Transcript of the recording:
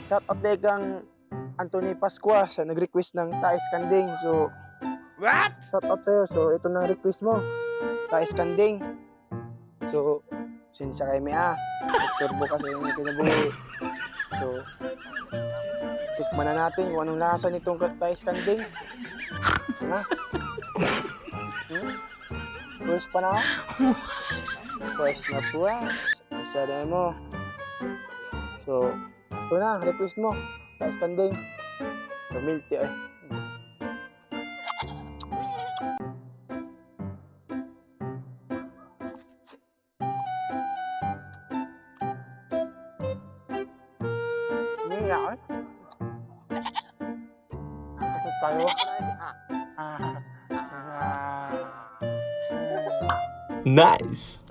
shout out day kang Anthony Pascua sa nag-request ng Thais Kanding. So, What? shout out sa'yo. So, ito na request mo. Thais Kanding. So, sinsya kay Mia. Turbo kasi yung kinabuhi. So, tikman na natin kung anong lasa nitong Thais Kanding. Ha? Puwes pa na ako? Puwes na puwes. Masyado mo. So, ito na, request mo. Thais Kanding. So, milk tea ay. Hindi ako. Ito tayo. Nice.